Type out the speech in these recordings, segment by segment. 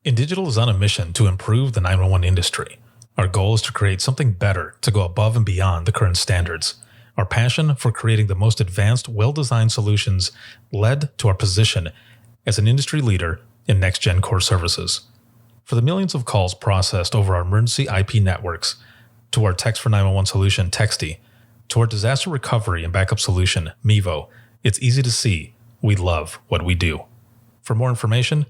InDigital is on a mission to improve the 911 industry. Our goal is to create something better to go above and beyond the current standards. Our passion for creating the most advanced, well-designed solutions led to our position as an industry leader in next-gen core services. For the millions of calls processed over our emergency IP networks, to our Text for 911 solution, Ptsd, to our disaster recovery and backup solution, Mevo, it's easy to see we love what we do. For more information,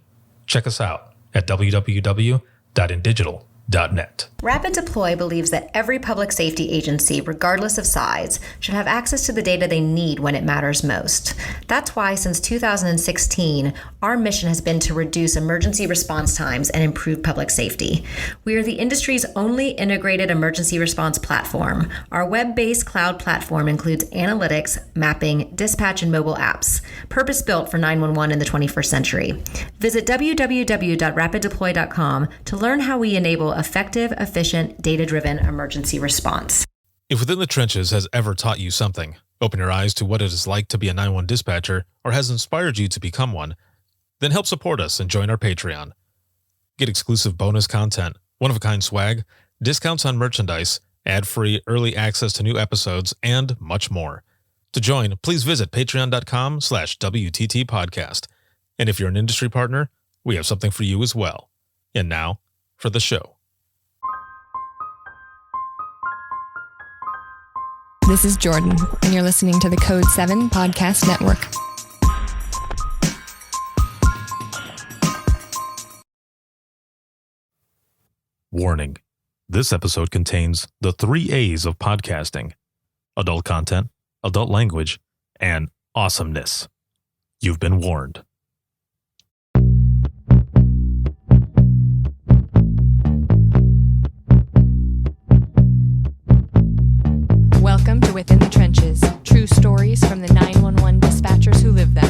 check us out at www.indigital.net. Rapid Deploy believes that every public safety agency, regardless of size, should have access to the data they need when it matters most. That's why since 2016, our mission has been to reduce emergency response times and improve public safety. We are the industry's only integrated emergency response platform. Our web-based cloud platform includes analytics, mapping, dispatch, and mobile apps, purpose-built for 911 in the 21st century. Visit www.rapiddeploy.com to learn how we enable effective, efficient, data-driven emergency response. If Within the Trenches has ever taught you something, open your eyes to what it is like to be a 911 dispatcher, or has inspired you to become one, then help support us and join our Patreon. Get exclusive bonus content, one-of-a-kind swag, discounts on merchandise, ad-free early access to new episodes, and much more. To join, please visit patreon.com/WTT podcast. And if you're an industry partner, we have something for you as well. And now, for the show. This is Jordan, and you're listening to the Code 7 Podcast Network. Warning. This episode contains the 3 A's of podcasting: adult content, adult language, and awesomeness. You've been warned. Welcome to Within the Trenches, true stories from the 911 dispatchers who live them.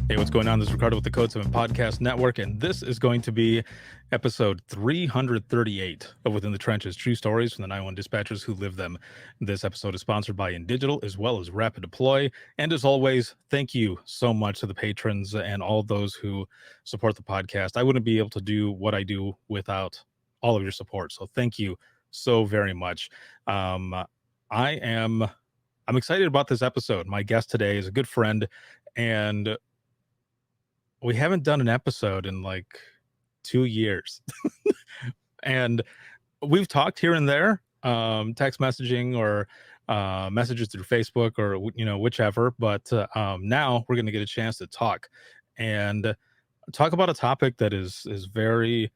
Hey, what's going on? This is Ricardo with the Code 7 Podcast Network, and this is going to be episode 338 of Within the Trenches, true stories from the 911 dispatchers who live them. This episode is sponsored by InDigital as well as Rapid Deploy. And as always, thank you so much to the patrons and all those who support the podcast. I wouldn't be able to do what I do without all of your support. So thank you so very much. I'm excited about this episode. My guest today is a good friend, and we haven't done an episode in like 2 years. And we've talked here and there, text messaging or messages through Facebook or, whichever. But now we're going to get a chance to talk and talk about a topic that is very,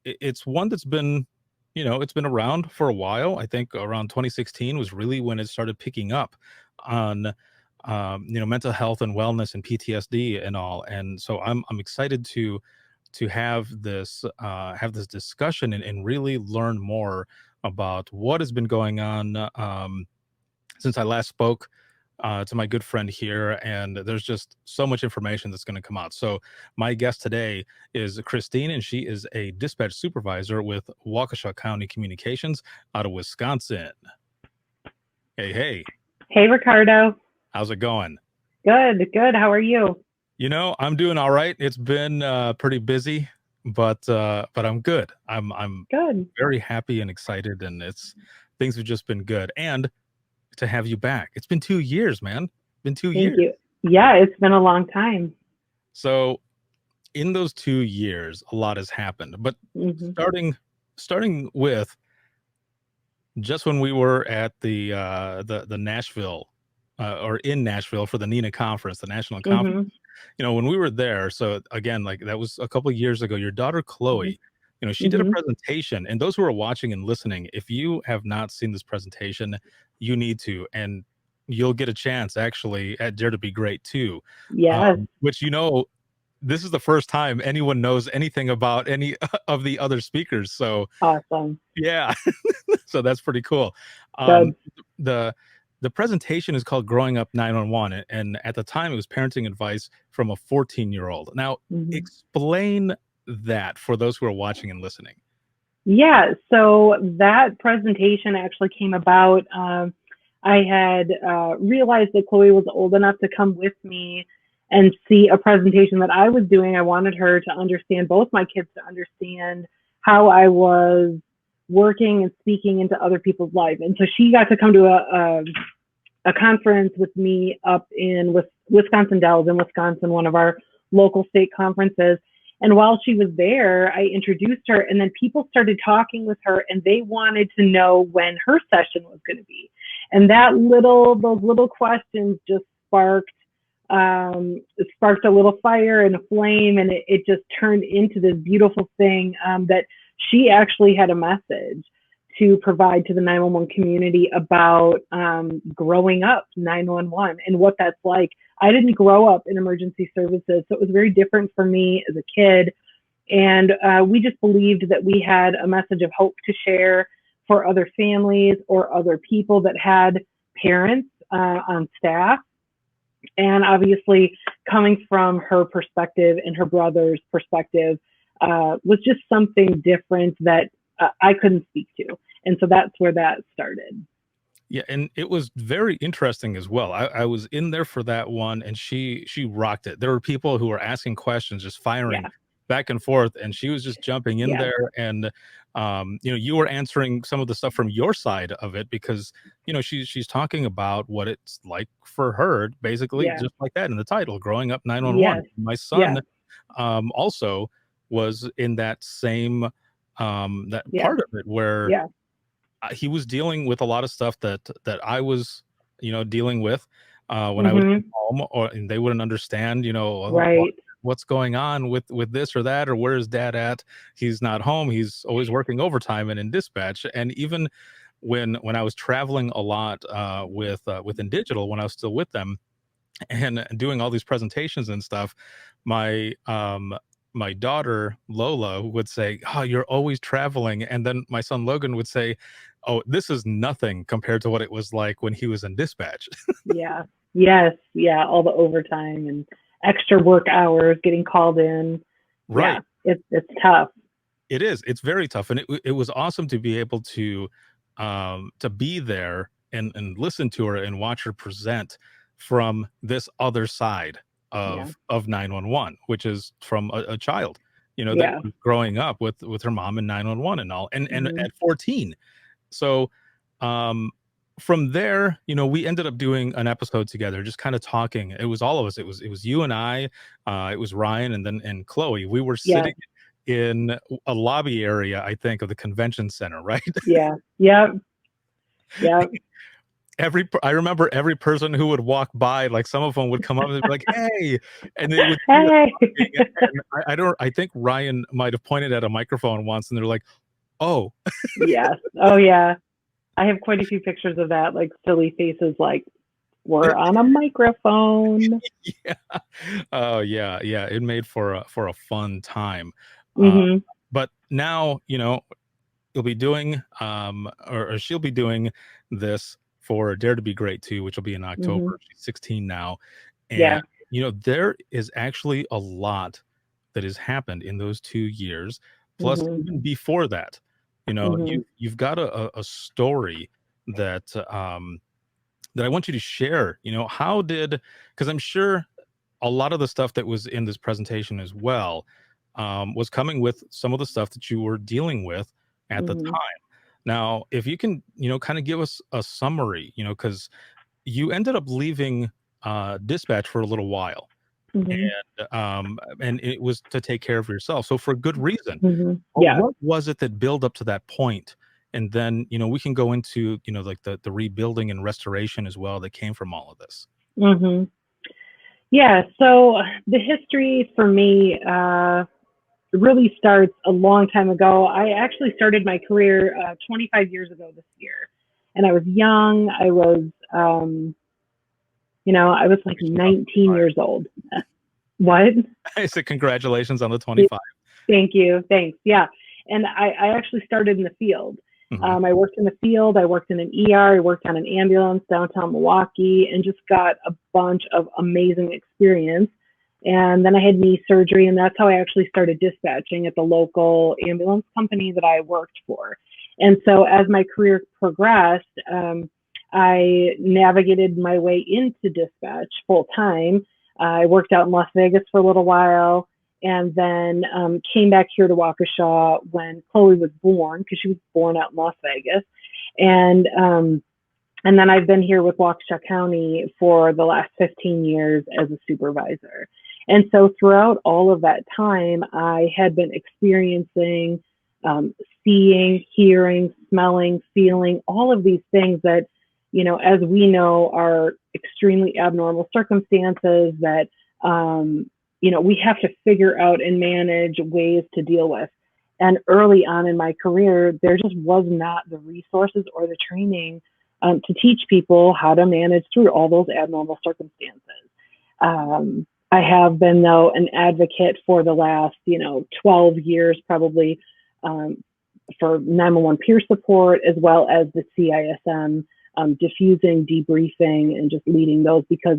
it's one that's been, it's been around for a while. I think around 2016 was really when it started picking up on mental health and wellness and PTSD and all. And so I'm excited to have this discussion and really learn more about what has been going on since I last spoke to my good friend here. And there's just so much information that's going to come out. So my guest today is Christine, and she is a dispatch supervisor with Waukesha County Communications out of Wisconsin. Hey. Hey, Ricardo. How's it going? Good. How are you? I'm doing all right. It's been pretty busy, but I'm good. I'm good. Very happy and excited, and things have just been good. And to have you back, it's been 2 years, man. Been 2 years. Thank you. Yeah, it's been a long time. So, in those 2 years, a lot has happened. But starting with just when we were at the Nashville. Or in Nashville for the NENA conference, the national conference, when we were there. So again, like that was a couple of years ago, your daughter, Chloe, she did a presentation, and those who are watching and listening, if you have not seen this presentation, you need to, and you'll get a chance actually at Dare to Be Great too. Yes. Which, this is the first time anyone knows anything about any of the other speakers. So awesome. Yeah. So that's pretty cool. The presentation is called Growing Up 911, and at the time it was parenting advice from a 14-year-old. Now, explain that for those who are watching and listening. Yeah, so that presentation actually came about. I had realized that Chloe was old enough to come with me and see a presentation that I was doing. I wanted her to understand, both my kids to understand how I was working and speaking into other people's lives. And so she got to come to a conference with me up in Wisconsin Dells in Wisconsin, one of our local state conferences. And while she was there, I introduced her, and then people started talking with her, and they wanted to know when her session was going to be. And those little questions just sparked a little fire and a flame, and it just turned into this beautiful thing that she actually had a message to provide to the 911 community about growing up 911 and what that's like. I didn't grow up in emergency services, so it was very different for me as a kid. And we just believed that we had a message of hope to share for other families or other people that had parents on staff. And obviously, coming from her perspective and her brother's perspective was just something different that I couldn't speak to. And so that's where that started. Yeah, and it was very interesting as well. I was in there for that one, and she rocked it. There were people who were asking questions, just firing Yeah, back and forth, and she was just jumping in yeah, there. And you were answering some of the stuff from your side of it because she's talking about what it's like for her, basically, yeah, just like that in the title, growing up 911. yes, My yeah, son also was in that same that yeah, part of it where yeah, he was dealing with a lot of stuff that I was, dealing with when I would come mm-hmm, home, and they wouldn't understand, right, what's going on with this or that, or where is dad at? He's not home. He's always working overtime and in dispatch. And even when I was traveling a lot within digital, when I was still with them and doing all these presentations and stuff, my my daughter Lola would say, "Oh, you're always traveling," and then my son Logan would say, "Oh, this is nothing compared to what it was like when he was in dispatch." yeah, yes, yeah, all the overtime and extra work hours getting called in. Yeah, Right. it's tough. It is. It's very tough, and it was awesome to be able to be there and listen to her and watch her present from this other side Yeah, of 911, which is from a child, that yeah, was growing up with her mom in 911 and all, and hmm at 14. So um from there, we ended up doing an episode together, just kind of talking. It was all of us. It was you and I, it was Ryan, and Chloe. We were yeah, sitting in a lobby area, I think, of the convention center, right? yeah, yeah, yeah. I remember every person who would walk by, like some of them would come up and be like, "Hey," and they would see us Hey, talking, and I think Ryan might have pointed at a microphone once, and they're like, "Oh." yes, oh yeah. I have quite a few pictures of that, like silly faces, like we're on a microphone. Yeah. Oh, yeah, yeah, it made for a fun time. Uh, Hmm. but now, you'll be doing, or she'll be doing this for Dare to Be Great too, which will be in Hmm. October. She's 16 now, and, Yeah. there is actually a lot that has happened in those 2 years, plus Hmm. even before that. Hmm. You've got a story that, that I want you to share. How did, because I'm sure a lot of the stuff that was in this presentation as well was coming with some of the stuff that you were dealing with at the Hmm. time. Now, if you can, kind of give us a summary, because you ended up leaving dispatch for a little while, Hmm. and it was to take care of yourself. So for good reason. Hmm. But Yeah. what was it that built up to that point? And then, we can go into, like the rebuilding and restoration as well that came from all of this. Hmm. Yeah. So the history for me really starts a long time ago. I actually started my career 25 years ago this year, and I was young. I was like 19 years old. What? I said congratulations on the 25. Thank you. Thanks. Yeah. And I actually started in the field. Mhm. I worked in the field. I worked in an ER. I worked on an ambulance downtown Milwaukee and just got a bunch of amazing experience. And then I had knee surgery, and that's how I actually started dispatching at the local ambulance company that I worked for. And so as my career progressed, I navigated my way into dispatch full time. I worked out in Las Vegas for a little while, and then came back here to Waukesha when Chloe was born, because she was born out in Las Vegas. And then I've been here with Waukesha County for the last 15 years as a supervisor. And so throughout all of that time, I had been experiencing, seeing, hearing, smelling, feeling, all of these things that, you know, as we know, are extremely abnormal circumstances that, you know, we have to figure out and manage ways to deal with. And early on in my career, there just was not the resources or the training to teach people how to manage through all those abnormal circumstances. I have been, though, an advocate for the last, 12 years probably, for 911 peer support, as well as the CISM, diffusing, debriefing, and just leading those, because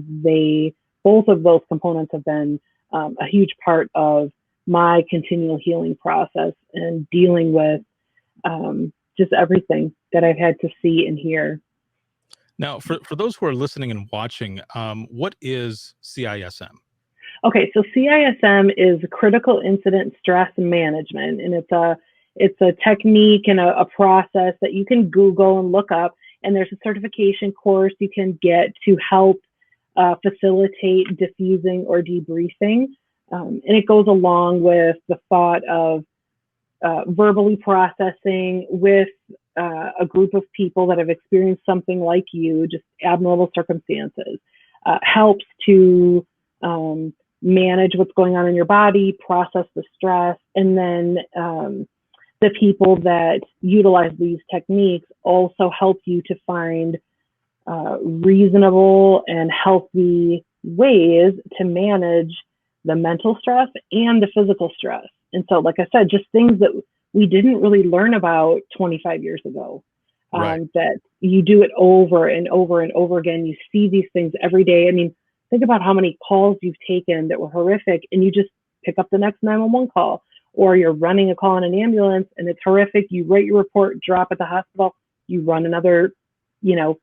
both of those components have been a huge part of my continual healing process and dealing with just everything that I've had to see and hear. Now, for those who are listening and watching, what is CISM? Okay, so CISM is critical incident stress management, and it's a technique and a process that you can Google and look up, and there's a certification course you can get to help facilitate diffusing or debriefing, and it goes along with the thought of verbally processing with a group of people that have experienced something like you, just abnormal circumstances, helps to manage what's going on in your body, process the stress, and then the people that utilize these techniques also help you to find reasonable and healthy ways to manage the mental stress and the physical stress. And so, like I said, just things that we didn't really learn about 25 years ago, Right. that you do it over and over and over again. You see these things every day. I mean, think about how many calls you've taken that were horrific, and you just pick up the next 911 call, or you're running a call in an ambulance and it's horrific. You write your report, drop at the hospital, you run another,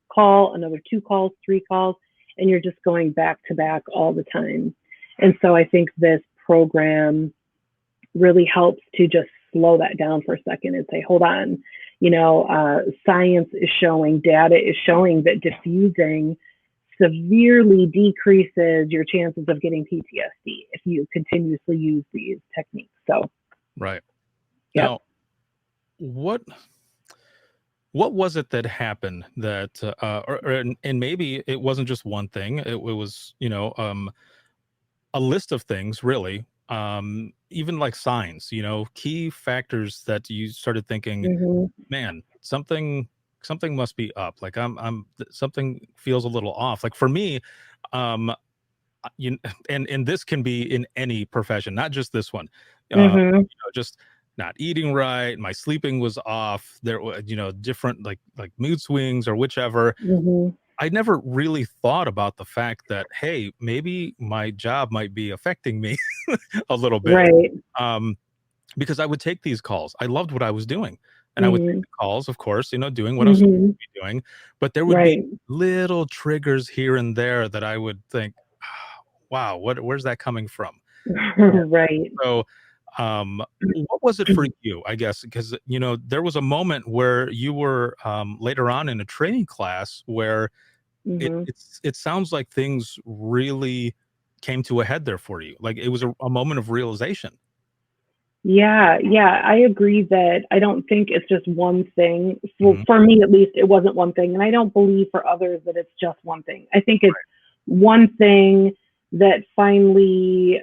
call, another 2 calls, 3 calls, and you're just going back to back all the time. And so I think this program really helps to just slow that down for a second and say, hold on, science is showing, data is showing that diffusing severely decreases your chances of getting PTSD if you continuously use these techniques. So, Right. Yep. Now, what was it that happened that, and maybe it wasn't just one thing. It was, a list of things, really. Even like signs, key factors that you started thinking, mhm, man, something must be up. Like something feels a little off. Like for me, um, and this can be in any profession, not just this one. mhm, Just not eating right. My sleeping was off. There were, different like mood swings or whichever. mhm, I never really thought about the fact that, hey, maybe my job might be affecting me a little bit. right, Because I would take these calls. I loved what I was doing. And I would take mhm, the calls, of course, doing what I was supposed mhm, to be doing. But there would be right, little triggers here and there that I would think, "Ah, wow, where's that coming from?" And right, so, what was it for you, I guess? Because, there was a moment where you were later on in a training class where mhm. it sounds like things really came to a head there for you. Like it was a moment of realization. Yeah, yeah, I agree that I don't think it's just one thing. Well, Mhm. for me, at least, it wasn't one thing. And I don't believe for others that it's just one thing. I think it's one thing that finally,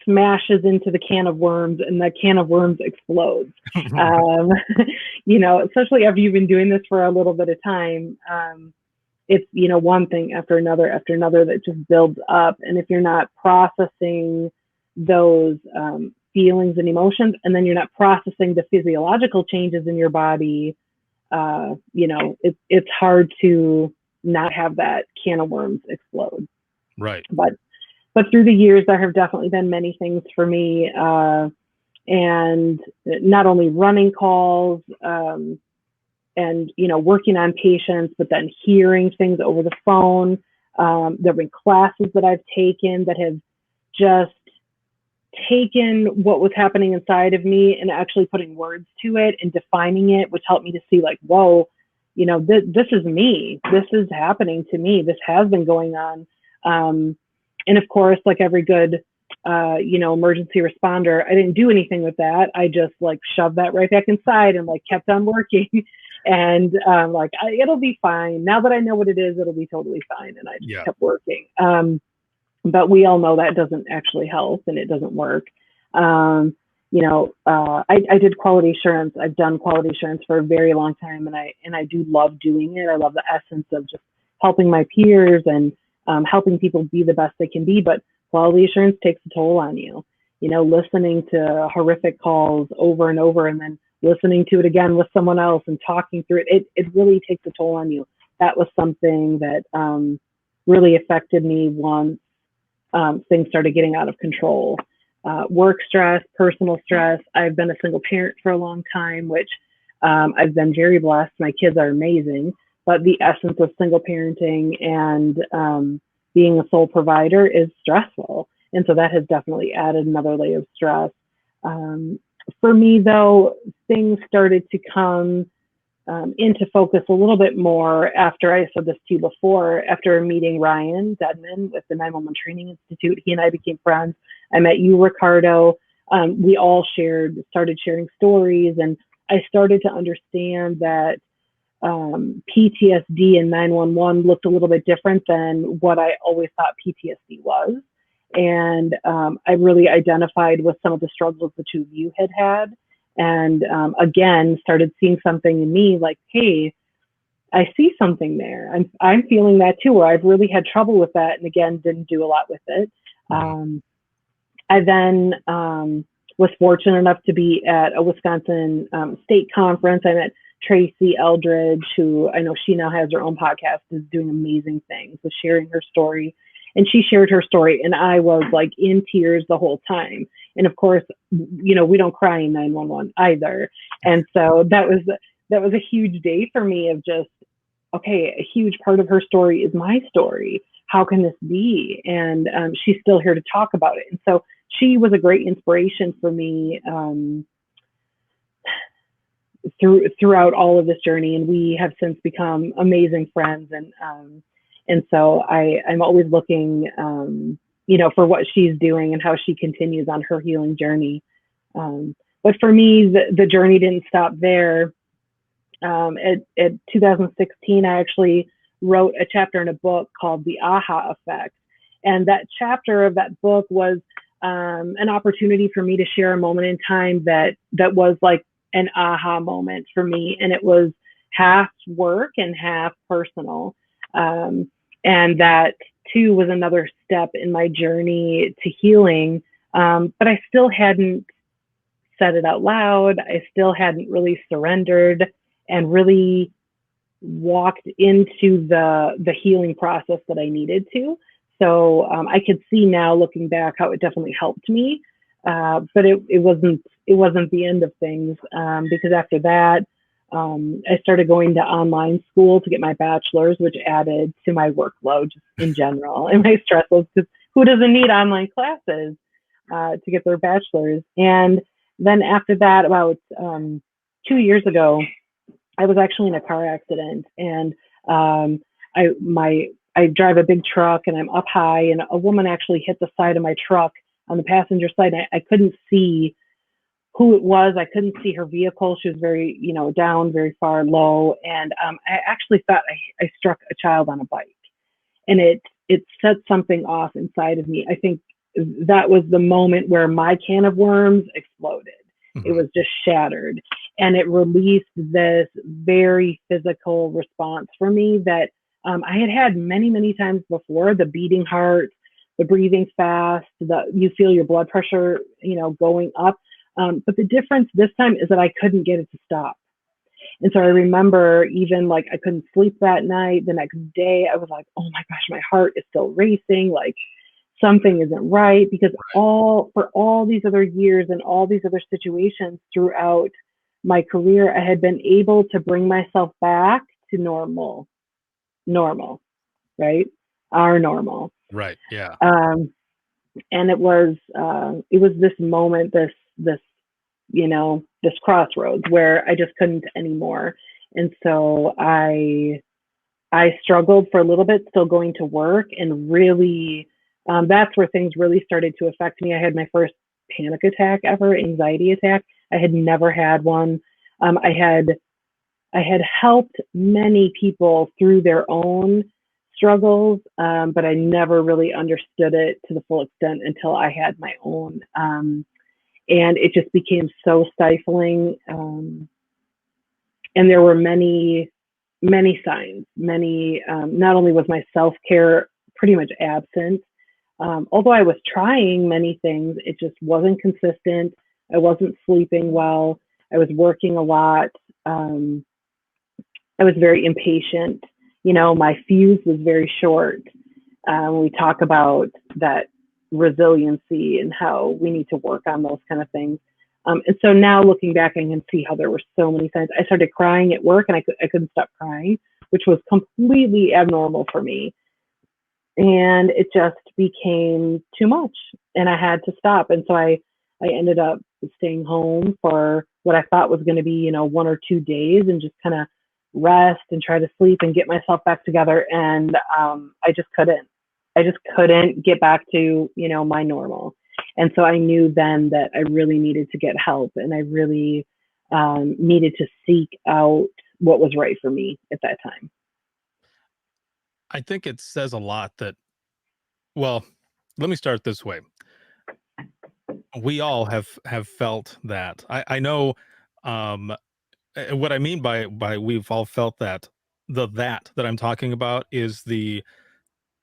smashes into the can of worms, and the can of worms explodes. Um, especially after you've been doing this for a little bit of time. It's, one thing after another that just builds up. And if you're not processing those feelings and emotions, and then you're not processing the physiological changes in your body, it's hard to not have that can of worms explode. Right. But But through the years, there have definitely been many things for me, and not only running calls, and working on patients, but then hearing things over the phone. There have been classes that I've taken that have just taken what was happening inside of me and actually putting words to it and defining it, which helped me to see like, whoa, this is me. This is happening to me. This has been going on. And of course, like every good, emergency responder, I didn't do anything with that. I just like shoved that right back inside and like kept on working. And it'll be fine. Now that I know what it is, it'll be totally fine. And I just kept working. But we all know that doesn't actually help and it doesn't work. I did quality assurance. I've done quality assurance for a very long time, and I do love doing it. I love the essence of just helping my peers and helping people be the best they can be. But quality assurance takes a toll on you. Listening to horrific calls over and over, and then listening to it again with someone else and talking through it. It really takes a toll on you. That was something that really affected me once things started getting out of control. Work stress, personal stress. I've been a single parent for a long time, which I've been very blessed. My kids are amazing, but the essence of single parenting and being a sole provider is stressful. And so that has definitely added another layer of stress. For me, though, things started to come into focus a little bit more after I said this to you before, after meeting Ryan Dedman with the 911 Training Institute. He and I became friends. I met you, Ricardo. We all started sharing stories, and I started to understand that PTSD and 911 looked a little bit different than what I always thought PTSD was. And I really identified with some of the struggles the two of you had. And again, started seeing something in me like, hey, I see something there. I'm feeling that too, or I've really had trouble with that. And again, didn't do a lot with it. I then was fortunate enough to be at a Wisconsin state conference. I met Tracy Eldridge, who I know she now has her own podcast, is doing amazing things, was sharing her story. And she shared her story, and I was like in tears the whole time. And of course, we don't cry in 911 either. And so that was a huge day for me of just, okay, a huge part of her story is my story. How can this be? And she's still here to talk about it. And so she was a great inspiration for me throughout all of this journey. And we have since become amazing friends. And so I'm always looking, for what she's doing and how she continues on her healing journey. But for me, the journey didn't stop there. At 2016, I actually wrote a chapter in a book called The Aha Effect. And that chapter of that book was an opportunity for me to share a moment in time that was like an aha moment for me. And it was half work and half personal. And that too was another step in my journey to healing. But I still hadn't said it out loud. I still hadn't really surrendered and really walked into the healing process that I needed to. So I could see now, looking back, how it definitely helped me. But it wasn't the end of things, because after that, I started going to online school to get my bachelor's, which added to my workload just in general and my stress levels, because who doesn't need online classes to get their bachelor's? And then after that, about 2 years ago, I was actually in a car accident, and I drive a big truck and I'm up high, and a woman actually hit the side of my truck on the passenger side. I couldn't see who it was. I couldn't see her vehicle. She was very, down, very far low. And I actually thought I struck a child on a bike, and it set something off inside of me. I think that was the moment where my can of worms exploded. It was just shattered, and it released this very physical response for me that I had many, many times before. The beating heart, the breathing fast, you feel your blood pressure, going up. But the difference this time is that I couldn't get it to stop. And so I remember even like I couldn't sleep that night. The next day I was like, oh my gosh, my heart is still racing. Like something isn't right, because for all these other years and all these other situations throughout my career, I had been able to bring myself back to normal, right? Our normal. Right. Yeah. And it was this moment, this this crossroads where I just couldn't anymore. And so I struggled for a little bit, still going to work, and really, that's where things really started to affect me. I had my first panic attack ever, anxiety attack. I had never had one. I had helped many people through their own struggles, but I never really understood it to the full extent until I had my own. And it just became so stifling. And there were many signs, not only was my self-care pretty much absent, although I was trying many things, it just wasn't consistent. I wasn't sleeping well. I was working a lot. I was very impatient. My fuse was very short. We talk about that resiliency and how we need to work on those kind of things. And so now looking back, I can see how there were so many signs. I started crying at work, and I couldn't stop crying, which was completely abnormal for me. And it just became too much, and I had to stop. And so I ended up staying home for what I thought was going to be, 1 or 2 days, and just kind of rest and try to sleep and get myself back together. And I just couldn't get back to, my normal. And so I knew then that I really needed to get help, and I really needed to seek out what was right for me at that time. I think it says a lot that, well, let me start this way. We all have felt that. I know, what I mean by we've all felt that, that I'm talking about is the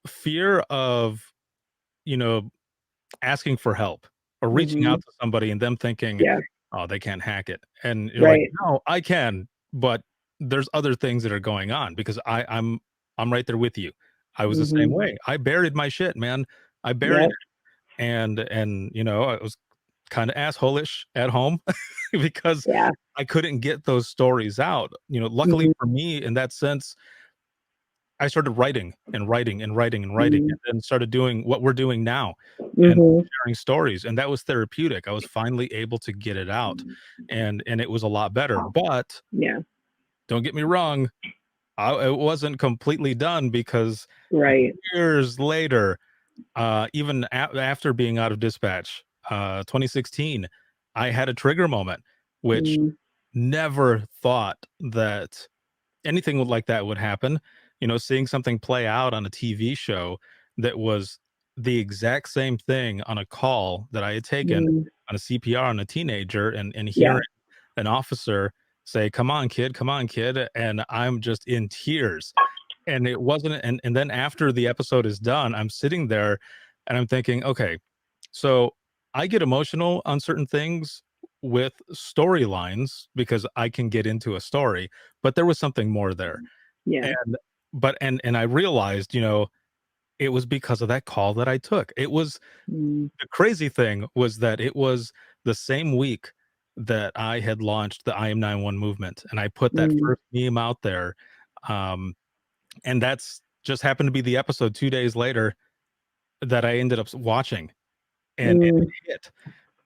fear of, you know, asking for help or reaching Hmm. out to somebody and them thinking, Yeah. "Oh, they can't hack it." And you're like, Right. "No, I can, but there's other things that are going on," because I'm right there with you. I was the same Hmm. way. I buried my shit, man. I buried Yep. it. And I was kind of assholish at home because Yeah. I couldn't get those stories out. Luckily Hmm. for me in that sense, I started writing and writing and writing and writing, Hmm. and then started doing what we're doing now and Hmm. sharing stories. And that was therapeutic. I was finally able to get it out, and it was a lot better. But Yeah. don't get me wrong, it wasn't completely done because Right. years later, even after being out of dispatch, 2016, I had a trigger moment, which Mm. never thought that anything like that would happen. Seeing something play out on a TV show that was the exact same thing on a call that I had taken Mm. on a CPR on a teenager, and Yeah. hearing an officer say, come on, kid. And I'm just in tears. And it wasn't, and then after the episode is done, I'm sitting there and I'm thinking, okay, so I get emotional on certain things with storylines because I can get into a story, but there was something more there. Yeah. And and I realized, it was because of that call that I took. It was Mm. the crazy thing was that it was the same week that I had launched the I Am 911 movement, and I put that Mm. first meme out there. Um, and that's just happened to be the episode 2 days later that I ended up watching, and it Mm. hit.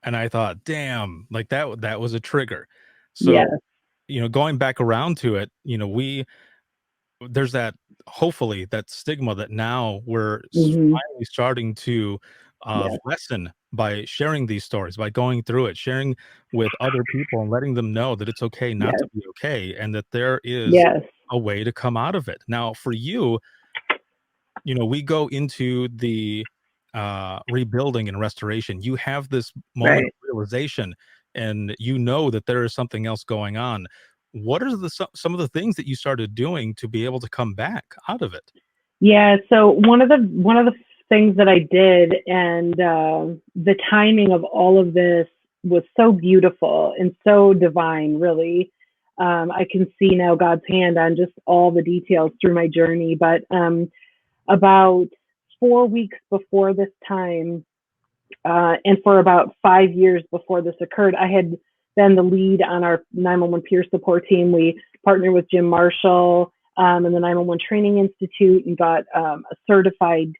And I thought, "Damn, like, that was a trigger." So, Yeah. going back around to it, there's that, hopefully, that stigma that now we're Hmm. finally starting to, Yeah. lessen by sharing these stories, by going through it, sharing with other people and letting them know that it's okay not Yes. to be okay, and that there is Yes. a way to come out of it. Now for you, we go into the rebuilding and restoration. You have this moment Right. of realization, and you know that there is something else going on. What are some of the things that you started doing to be able to come back out of it? Yeah. So one of the things that I did, and the timing of all of this was so beautiful and so divine. Really, I can see now God's hand on just all the details through my journey. But about 4 weeks before this time, and for about 5 years before this occurred, I had been the lead on our 911 peer support team. We partnered with Jim Marshall and the 911 Training Institute and got a certified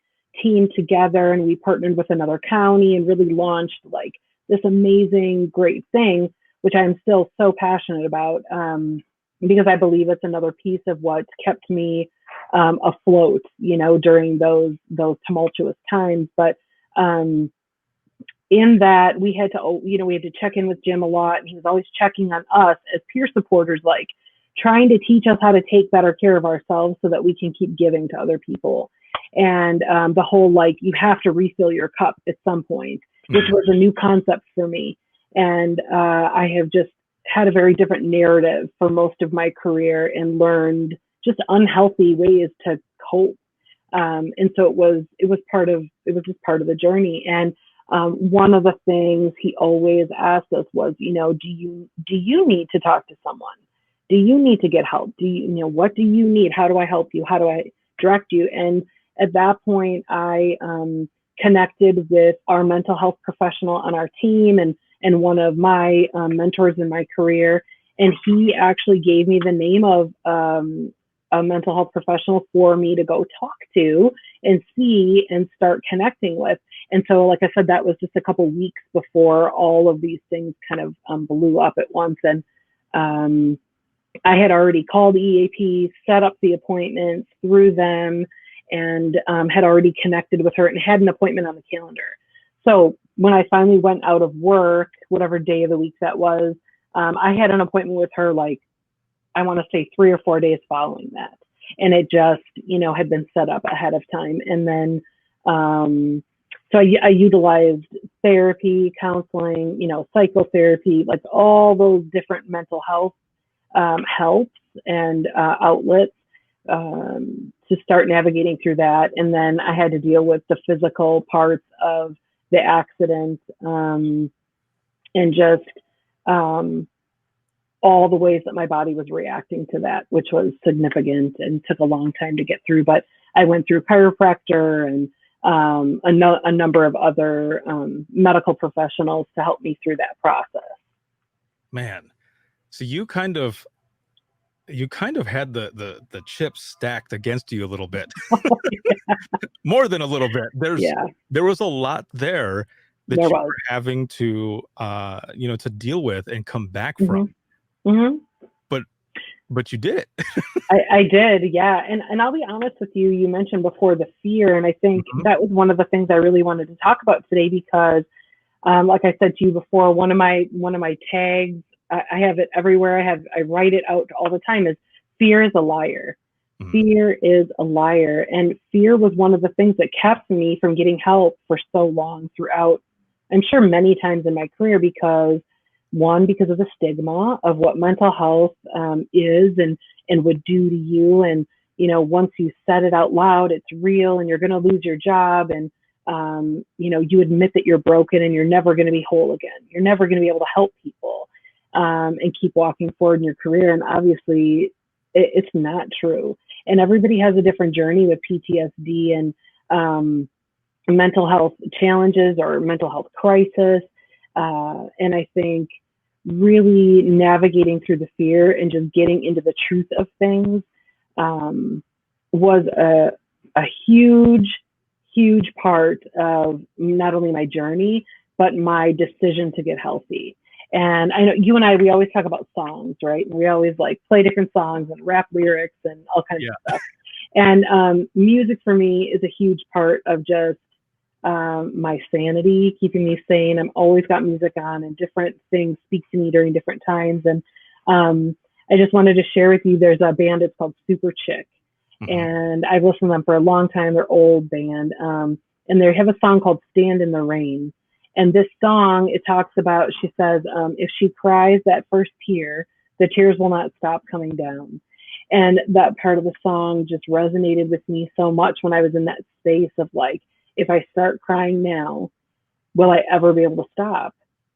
team together, and we partnered with another county and really launched like this amazing, great thing, which I'm still so passionate about, because I believe it's another piece of what kept me afloat, you know, during those tumultuous times. But in that, we had to check in with Jim a lot, and he was always checking on us as peer supporters, like trying to teach us how to take better care of ourselves so that we can keep giving to other people. And the whole, like, you have to refill your cup at some point, which was a new concept for me. And I have just had a very different narrative for most of my career and learned just unhealthy ways to cope. And so it was just part of the journey. And one of the things he always asked us was, you know, do you need to talk to someone? Do you need to get help? What do you need? How do I help you? How do I direct you? And at that point, I connected with our mental health professional on our team and one of my mentors in my career. And he actually gave me the name of a mental health professional for me to go talk to and see and start connecting with. And so, like I said, that was just a couple weeks before all of these things kind of blew up at once. And I had already called EAP, set up the appointments through them, and had already connected with her and had an appointment on the calendar. So when I finally went out of work, whatever day of the week that was, I had an appointment with her, like, I want to say 3 or 4 days following that. And it just, had been set up ahead of time. And then, so I utilized therapy, counseling, psychotherapy, like all those different mental health helps and outlets to start navigating through that. And then I had to deal with the physical parts of the accident and just all the ways that my body was reacting to that, which was significant and took a long time to get through. But I went through chiropractor and a number of other medical professionals to help me through that process. Man, so you kind of had the chips stacked against you a little bit. More than a little bit. There was a lot there that you were having to to deal with and come back from. Mm-hmm. But you did it. I did, yeah. And I'll be honest with you, you mentioned before the fear, and I think that was one of the things I really wanted to talk about today because like I said to you before, one of my tags, I have it everywhere. I write it out all the time, is fear is a liar. Fear is a liar. And fear was one of the things that kept me from getting help for so long throughout, I'm sure many times in my career, because of the stigma of what mental health is and would do to you. And, once you said it out loud, it's real and you're going to lose your job. And, you admit that you're broken and you're never going to be whole again. You're never going to be able to help people and keep walking forward in your career. And obviously it's not true. And everybody has a different journey with PTSD and mental health challenges or mental health crisis. And I think really navigating through the fear and just getting into the truth of things was a huge part of not only my journey, but my decision to get healthy. And I know you and we always talk about songs, right? And we always play different songs and rap lyrics and all kinds of stuff. And music for me is a huge part of just my sanity, keeping me sane. I'm always got music on and different things speak to me during different times. And I just wanted to share with you, there's a band, it's called Super Chick. And I've listened to them for a long time. They're old band. And they have a song called Stand in the Rain. And this song, it talks about, she says, if she cries that first tear, the tears will not stop coming down. And that part of the song just resonated with me so much when I was in that space of if I start crying now, will I ever be able to stop?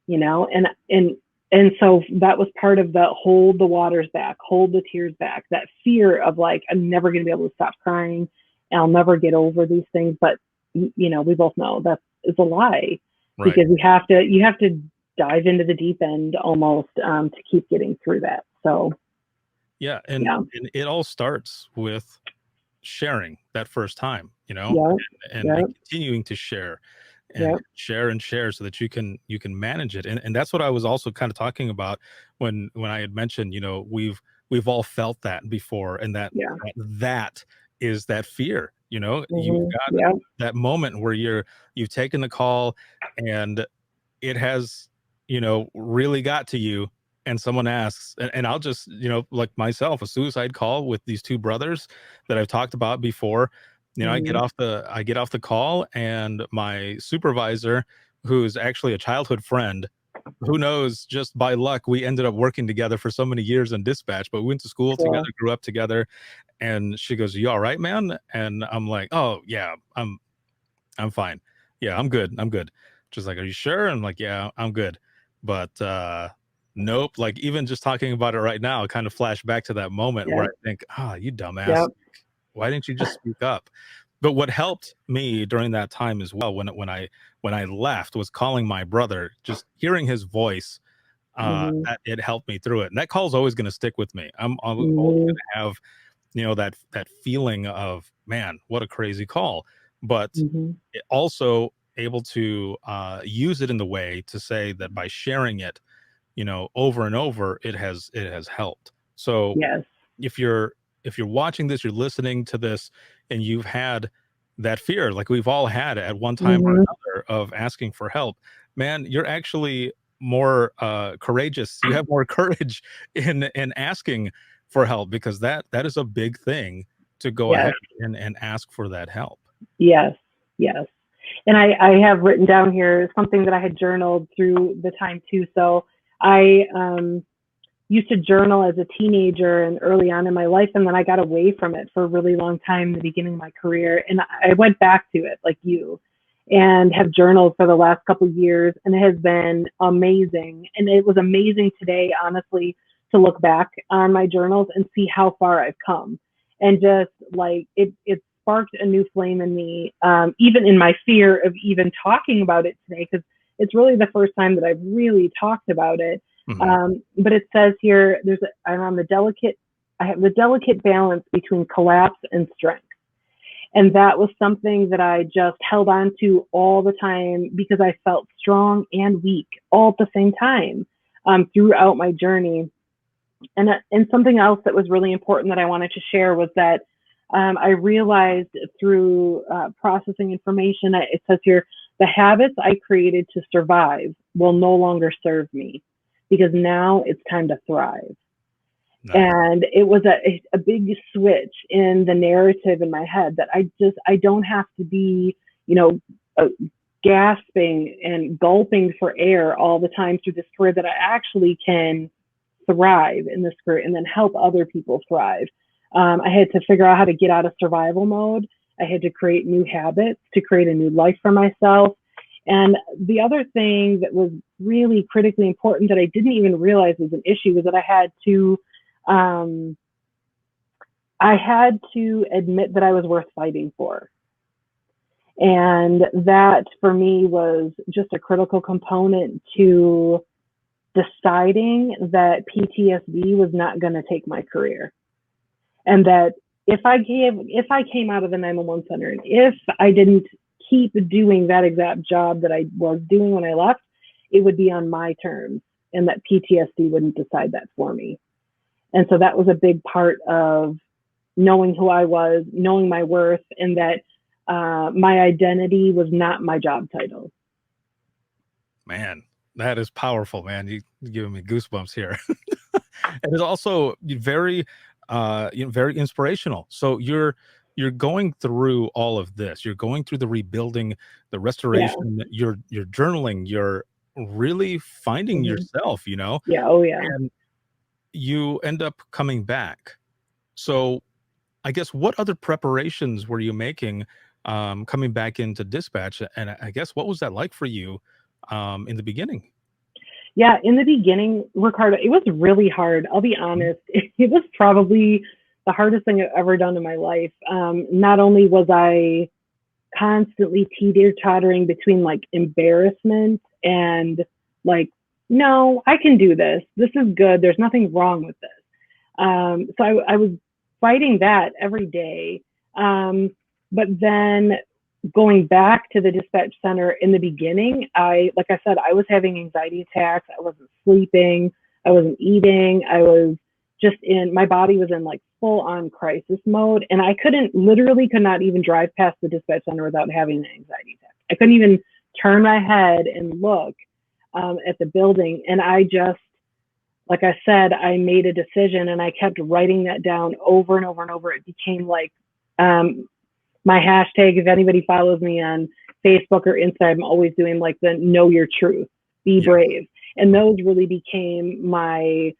And so that was part of the hold the waters back, hold the tears back, that fear of I'm never going to be able to stop crying and I'll never get over these things. But we both know that is a lie, Right. because you have to dive into the deep end almost, to keep getting through that. So Yeah. And, yeah, and it all starts with sharing that first time, yeah, and yeah, continuing to share and yeah. share and share so that you can manage it. And that's what I was also kind of talking about when I had mentioned, we've all felt that before, and Yeah. that is that fear. You've got Yeah. that moment where you've taken the call, and it has, really got to you, and someone asks, and I'll just, like myself, a suicide call with these two brothers that I've talked about before. Mhm. I get off the call, and my supervisor, who's actually a childhood friend, who knows, just by luck, we ended up working together for so many years in dispatch, but we went to school together, Cool. grew up together. And she goes, "You all right, man?" And I'm like, "Oh yeah, I'm fine. Yeah, I'm good. I'm good." She's like, "Are you sure?" I'm like, "Yeah, I'm good." But nope. Like, even just talking about it right now, I kind of flash back to that moment where Yeah. I think, "Ah, you Yeah. dumbass. Why didn't you just speak up?" But what helped me during that time as well, when I left, was calling my brother. Just hearing his voice, Mhm. that it helped me through it. And that call's always going to stick with me. I'm always Mhm. going to have, that feeling of, man, what a crazy call. But Mhm. also able to use it in the way to say that by sharing it, over and over, it has helped. So Yes. if you're watching this, you're listening to this, and you've had that fear, like we've all had at one time or Mhm. another, of asking for help, man, you're actually more courageous. You have more courage in asking for help, because that is a big thing, to go ahead Yes. and ask for that help. Yes. Yes. And I have written down here something that I had journaled through the time too. So I used to journal as a teenager and early on in my life, and then I got away from it for a really long time in the beginning of my career, and I went back to it like you, and have journaled for the last couple of years, and it has been amazing. And it was amazing today, honestly, to look back on my journals and see how far I've come, and just like it sparked a new flame in me, even in my fear of even talking about it today, because it's really the first time that I've really talked about it. Mhm. But it says here, I'm on I have the delicate balance between collapse and strength. And that was something that I just held on to all the time, because I felt strong and weak all at the same time, throughout my journey. And something else that was really important that I wanted to share was that, I realized through processing information, it says here, the habits I created to survive will no longer serve me, because now it's time to thrive. Nice. And it was a big switch in the narrative in my head, that I don't have to be, you know, uh, gasping and gulping for air all the time through this career, that I actually can thrive in this career and then help other people thrive. I had to figure out how to get out of survival mode. I had to create new habits to create a new life for myself. And the other thing that was really critically important that I didn't even realize was an issue was that um, I had to admit that I was worth fighting for. And that for me was just a critical component to deciding that PTSD was not going to take my career. And that if I came out of the 911 center, and if I didn't keep doing that exact job that I was doing when I left, it would be on my terms, and that PTSD wouldn't decide that for me. And so that was a big part of knowing who I was, knowing my worth, and that my identity was not my job title. Man, that is powerful, man. You're giving me goosebumps here. And it's also very very inspirational. So you're going through all of this. You're going through the rebuilding, the Yeah. restoration, you're journaling, you're really finding Hmm. yourself, Yeah. Oh, yeah. and you end up coming back. So I guess, what other preparations were you making, coming back into dispatch? And I guess, what was that like for you, in the beginning? Yeah. In the beginning, Ricardo, it was really hard. I'll be Mhm. honest. It was probably the hardest thing I've ever done in my life. Not only was I constantly teeter-tottering between like embarrassment and like, no, I can do this. This is good. There's nothing wrong with this. So I was fighting that every day. But then going back to the dispatch center in the beginning, like I said, I was having anxiety attacks. I wasn't sleeping. I wasn't eating. I was just my body was in like full on crisis mode. And I literally could not even drive past the dispatch center without having an anxiety attack. I couldn't even turn my head and look at the building. And I just, like I said, I made a decision and I kept writing that down over and over and over. It became like my hashtag. If anybody follows me on Facebook or Insta, I'm always doing like the know your truth, be brave. And those really became my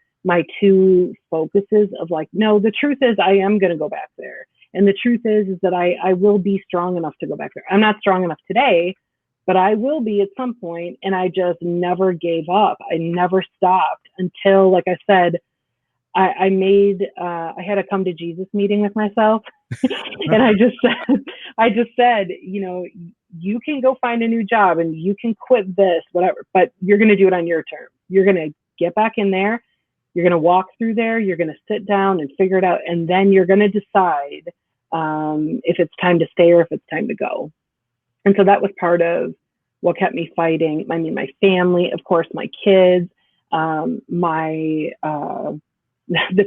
two focuses of like, no, the truth is I am going to go back there. And the truth is that I will be strong enough to go back there. I'm not strong enough today, but I will be at some point. And I just never gave up. I never stopped until, like I said, I had a come to Jesus meeting with myself. And I just said, you know, you can go find a new job and you can quit this, whatever, but you're going to do it on your terms. You're going to get back in there. You're going to walk through there. You're going to sit down and figure it out. And then you're going to decide if it's time to stay or if it's time to go. And so that was part of what kept me fighting. I mean, my family, of course, my kids, the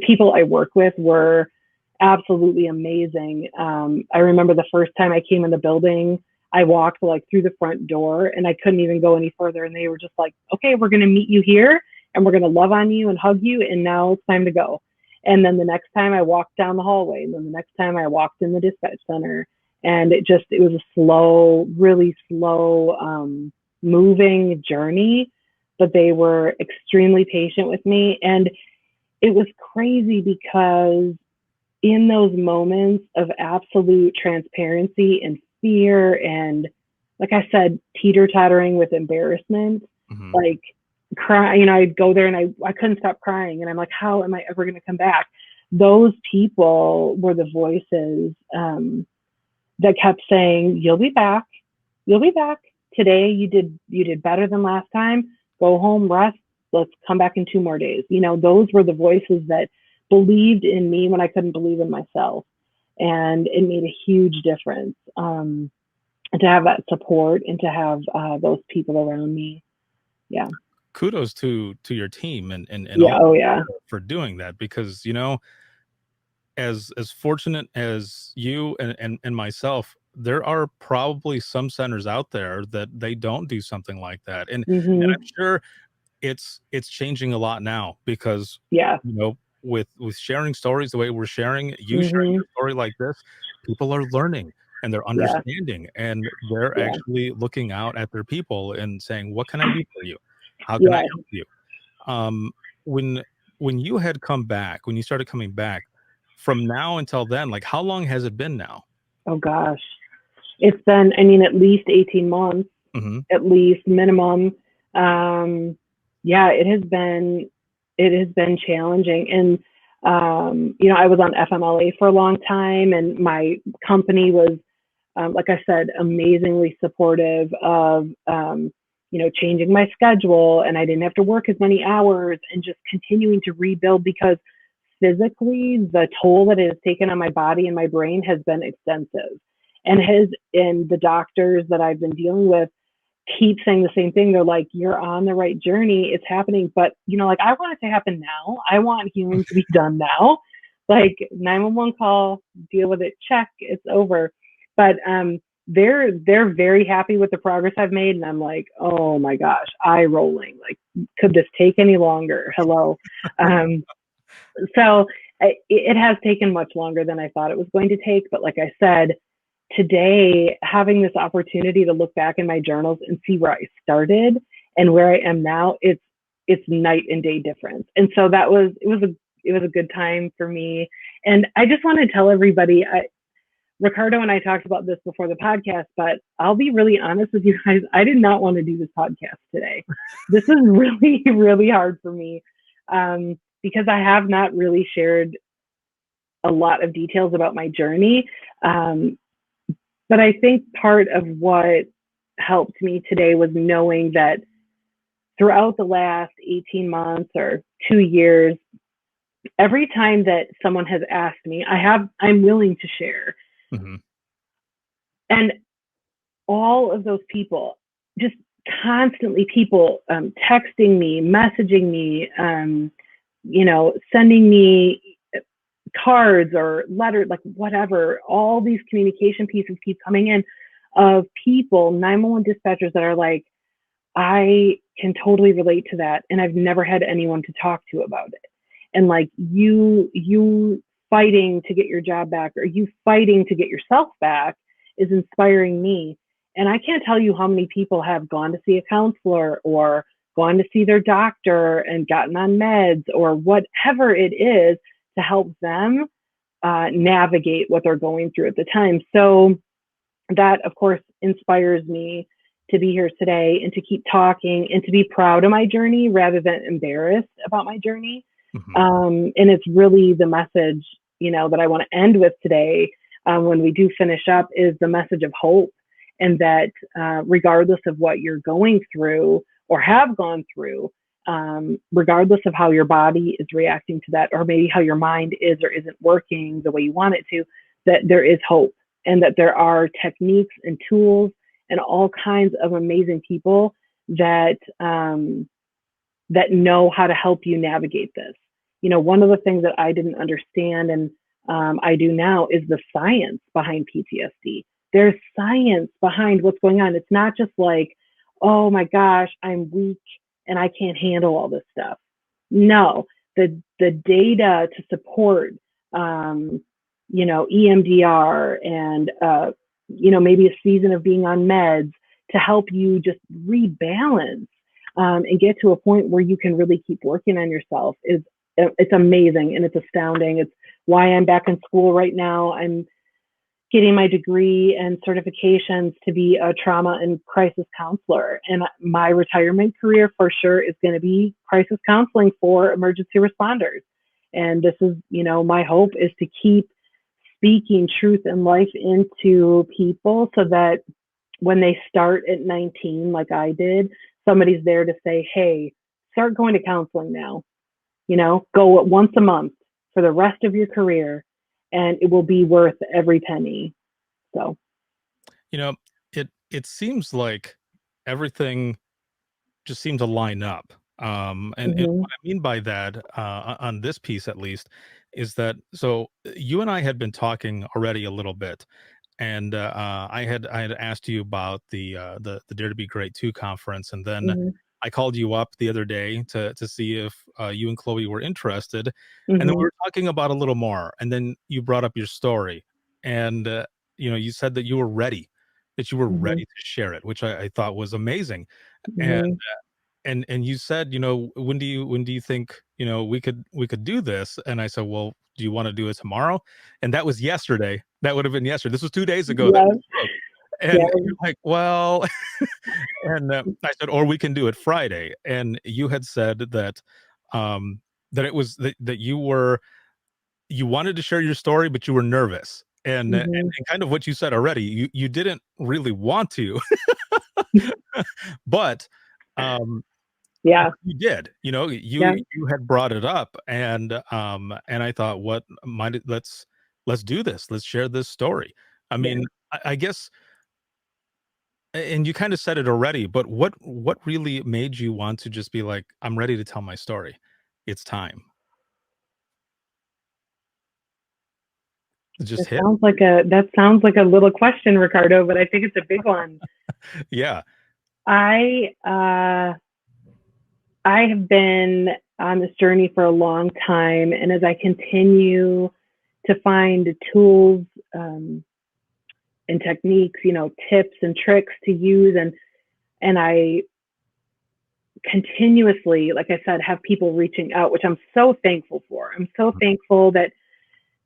people I work with were absolutely amazing. I remember the first time I came in the building, I walked like through the front door and I couldn't even go any further. And they were just like, okay, we're going to meet you here and we're going to love on you and hug you. And now it's time to go. And then the next time I walked down the hallway, and then the next time I walked in the dispatch center, and it was a slow, really slow, moving journey, but they were extremely patient with me. And it was crazy because in those moments of absolute transparency and fear and, like I said, teeter-tottering with embarrassment, like cry, you know, I'd go there and I couldn't stop crying. And I'm like, how am I ever going to come back? Those people were the voices that kept saying, you'll be back. You'll be back. Today you did better than last time. Go home, rest. Let's come back in 2 more days. You know, those were the voices that believed in me when I couldn't believe in myself. And it made a huge difference and to have that support and to have those people around me. Yeah. Kudos to your team and yeah, all yeah. for doing that, because, you know, as fortunate as you and myself, there are probably some centers out there that they don't do something like that. And I'm sure it's changing a lot now because, yeah, you know, with sharing stories the way we're sharing, you sharing your story like this, people are learning and they're understanding and they're actually looking out at their people and saying, what can I do for you? How can I help you? When you had come back, when you started coming back, from now until then, like how long has it been now? Oh gosh, it's been, I mean, at least 18 months, at least minimum. Yeah, it has been challenging. And, you know, I was on FMLA for a long time and my company was, like I said, amazingly supportive of, you know, changing my schedule, and I didn't have to work as many hours and just continuing to rebuild, because physically the toll that it has taken on my body and my brain has been extensive. And the doctors that I've been dealing with keep saying the same thing. They're like, you're on the right journey. It's happening. But, you know, like I want it to happen now. I want healing to be done now. Like 911 call, deal with it, check, it's over. But they're very happy with the progress I've made. And I'm like, oh my gosh, eye rolling. Like, could this take any longer? Hello. So it has taken much longer than I thought it was going to take. But like I said, today, having this opportunity to look back in my journals and see where I started and where I am now, it's night and day difference. And so it was a good time for me. And I just want to tell everybody, Ricardo and I talked about this before the podcast, but I'll be really honest with you guys. I did not want to do this podcast today. This is really, really hard for me because I have not really shared a lot of details about my journey. But I think part of what helped me today was knowing that throughout the last 18 months or 2 years, every time that someone has asked me, I'm willing to share. Mm-hmm. And all of those people, just constantly people texting me, messaging me, sending me cards or letters, like whatever, all these communication pieces keep coming in of people, 911 dispatchers that are like, I can totally relate to that. And I've never had anyone to talk to about it. And like you fighting to get your job back, or you fighting to get yourself back, is inspiring me. And I can't tell you how many people have gone to see a counselor or gone to see their doctor and gotten on meds or whatever it is to help them navigate what they're going through at the time. So that, of course, inspires me to be here today and to keep talking and to be proud of my journey rather than embarrassed about my journey. Mm-hmm. And it's really the message, that I want to end with today when we do finish up, is the message of hope. And that regardless of what you're going through or have gone through, regardless of how your body is reacting to that, or maybe how your mind is or isn't working the way you want it to, that there is hope, and that there are techniques and tools and all kinds of amazing people that that know how to help you navigate this. One of the things that I didn't understand, and I do now, is the science behind PTSD. There's science behind what's going on. It's not just like, oh my gosh, I'm weak and I can't handle all this stuff. No, the data to support, EMDR and, maybe a season of being on meds to help you just rebalance and get to a point where you can really keep working on yourself it's amazing and it's astounding. It's why I'm back in school right now. I'm getting my degree and certifications to be a trauma and crisis counselor. And my retirement career for sure is going to be crisis counseling for emergency responders. And this is, my hope is to keep speaking truth and life into people so that when they start at 19, like I did, somebody's there to say, hey, start going to counseling now. Go once a month for the rest of your career, and it will be worth every penny. So, it seems like everything just seemed to line up. And what I mean by that, on this piece at least, is that so you and I had been talking already a little bit, and I had asked you about the Dare to Be Great 2 conference, and then I called you up the other day to see if you and Chloe were interested, and then we were talking about a little more, and then you brought up your story, and you said that you were ready, to share it, which I thought was amazing, and you said, when do you think we could do this? And I said, well, do you want to do it tomorrow? And that was yesterday. That would have been yesterday. This was 2 days ago that we spoke. And you're like, well, and I said, or we can do it Friday. And you had said that that it was that you wanted to share your story, but you were nervous. And kind of what you said already, you didn't really want to, but you did, you had brought it up, and I thought, let's do this. Let's share this story. I mean, I guess, and you kind of said it already, but what really made you want to just be like, I'm ready to tell my story. It's time. It just hit. That sounds like a little question, Ricardo, but I think it's a big one. Yeah. I have been on this journey for a long time, and as I continue to find tools and techniques, tips and tricks to use, and I continuously, like I said, have people reaching out, which I'm so thankful for. I'm so thankful that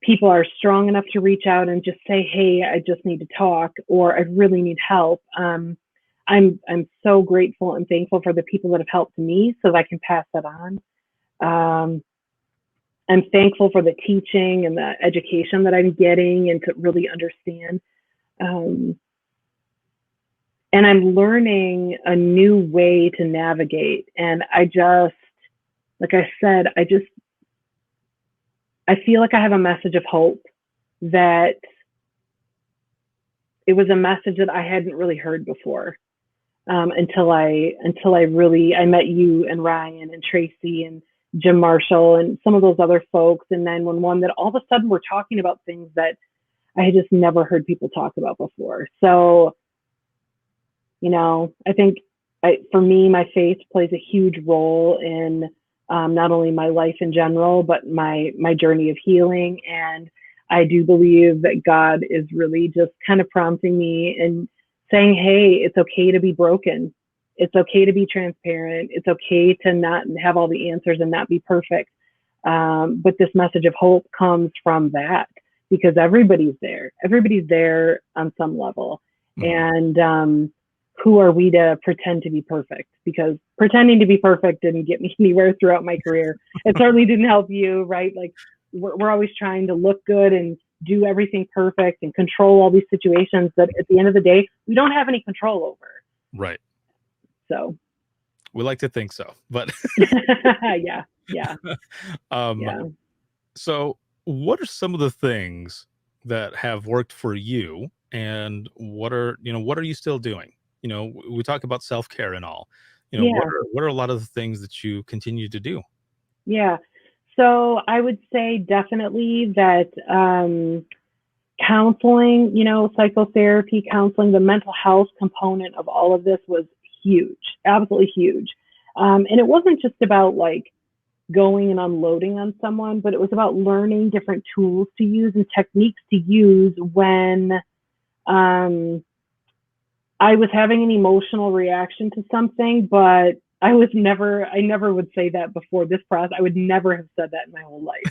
people are strong enough to reach out and just say, hey, I just need to talk, or I really need help. I'm so grateful and thankful for the people that have helped me so that I can pass that on. I'm thankful for the teaching and the education that I'm getting and to really understand and I'm learning a new way to navigate. And I just, like I said, I feel like I have a message of hope, that it was a message that I hadn't really heard before, until I met you and Ryan and Tracy and Jim Marshall and some of those other folks in 911, that all of a sudden we're talking about things that I had just never heard people talk about before. So, I think for me, my faith plays a huge role in not only my life in general, but my journey of healing. And I do believe that God is really just kind of prompting me and saying, hey, it's okay to be broken. It's okay to be transparent. It's okay to not have all the answers and not be perfect. But this message of hope comes from that, because everybody's there. Everybody's there on some level. Mm-hmm. And who are we to pretend to be perfect? Because pretending to be perfect didn't get me anywhere throughout my career. It certainly didn't help you, right? Like we're always trying to look good and do everything perfect and control all these situations that at the end of the day, we don't have any control over. Right. So we like to think so, but yeah. Yeah. So what are some of the things that have worked for you, and what are you still doing? We talk about self-care and all, what are a lot of the things that you continue to do? Yeah. So I would say definitely that counseling, psychotherapy, counseling, the mental health component of all of this was huge, absolutely huge. And it wasn't just about like going and unloading on someone, but it was about learning different tools to use and techniques to use when I was having an emotional reaction to something, but I never would say that before this process. I would never have said that in my whole life.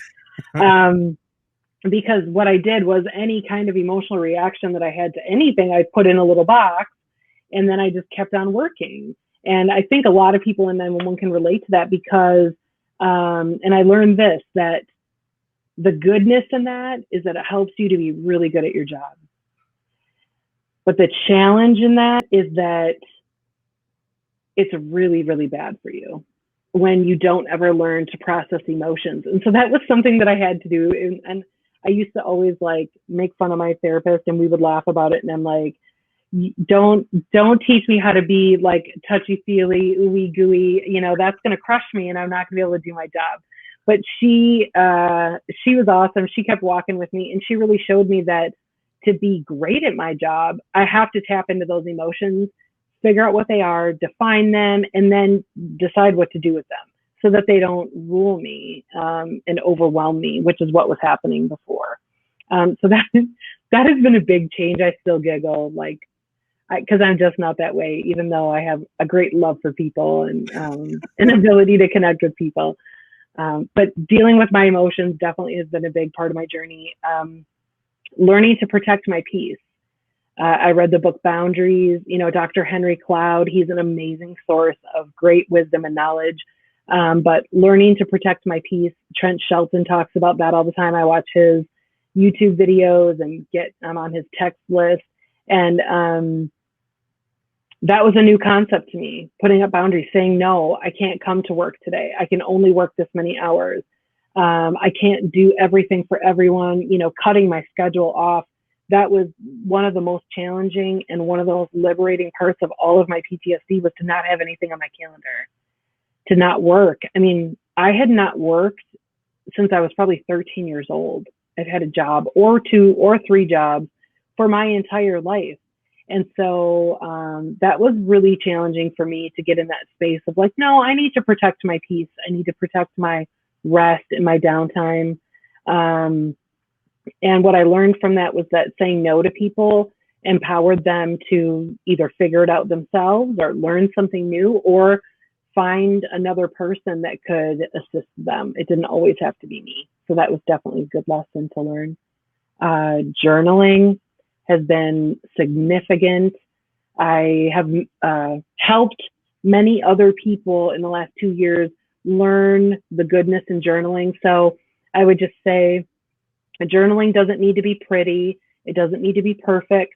Because what I did was any kind of emotional reaction that I had to anything, I put in a little box, and then I just kept on working. And I think a lot of people in 911 can relate to that, because, and I learned this, that the goodness in that is that it helps you to be really good at your job. But the challenge in that is that it's really, really bad for you when you don't ever learn to process emotions. And so that was something that I had to do. And I used to always like make fun of my therapist, and we would laugh about it. And I'm like, don't teach me how to be like touchy feely, ooey gooey, that's going to crush me and I'm not gonna be able to do my job. But she was awesome. She kept walking with me, and she really showed me that to be great at my job, I have to tap into those emotions, figure out what they are, define them, and then decide what to do with them so that they don't rule me and overwhelm me, which is what was happening before. So that has been a big change. I still giggle, like, because I'm just not that way, even though I have a great love for people and an ability to connect with people. But dealing with my emotions definitely has been a big part of my journey. Learning to protect my peace. I read the book Boundaries, Dr. Henry Cloud. He's an amazing source of great wisdom and knowledge. But learning to protect my peace, Trent Shelton talks about that all the time. I watch his YouTube videos and I'm on his text list. And that was a new concept to me, putting up boundaries, saying, no, I can't come to work today. I can only work this many hours. I can't do everything for everyone, cutting my schedule off. That was one of the most challenging and one of the most liberating parts of all of my PTSD, was to not have anything on my calendar, to not work. I mean, I had not worked since I was probably 13 years old. I've had a job or 2 or 3 jobs for my entire life. And so that was really challenging for me to get in that space of like, no, I need to protect my peace. I need to protect my rest and my downtime. And what I learned from that was that saying no to people empowered them to either figure it out themselves or learn something new or find another person that could assist them. It didn't always have to be me. So that was definitely a good lesson to learn. Journaling has been significant. I have helped many other people in the last 2 years learn the goodness in journaling. So I would just say journaling doesn't need to be pretty. It doesn't need to be perfect.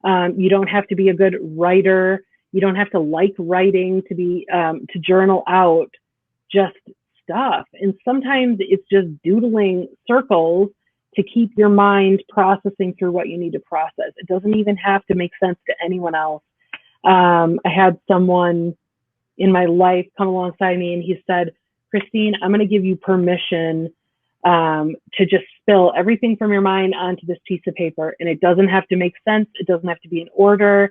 You don't have to be a good writer. You don't have to like writing to be to journal out just stuff. And sometimes it's just doodling circles to keep your mind processing through what you need to process. It doesn't even have to make sense to anyone else. I had someone in my life come alongside me and he said, Christine, I'm going to give you permission to just spill everything from your mind onto this piece of paper. And it doesn't have to make sense. It doesn't have to be in order.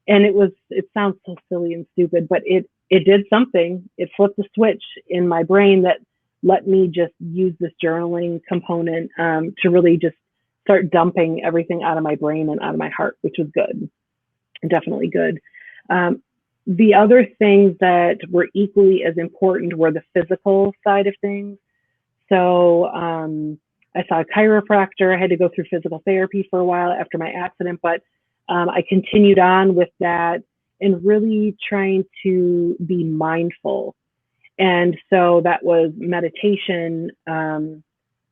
And it sounds so silly and stupid, but it did something. It flipped a switch in my brain that let me just use this journaling component to really just start dumping everything out of my brain and out of my heart, which was good, definitely good. The other things that were equally as important were the physical side of things. So I saw a chiropractor. I had to go through physical therapy for a while after my accident, but I continued on with that and really trying to be mindful. And so that was meditation,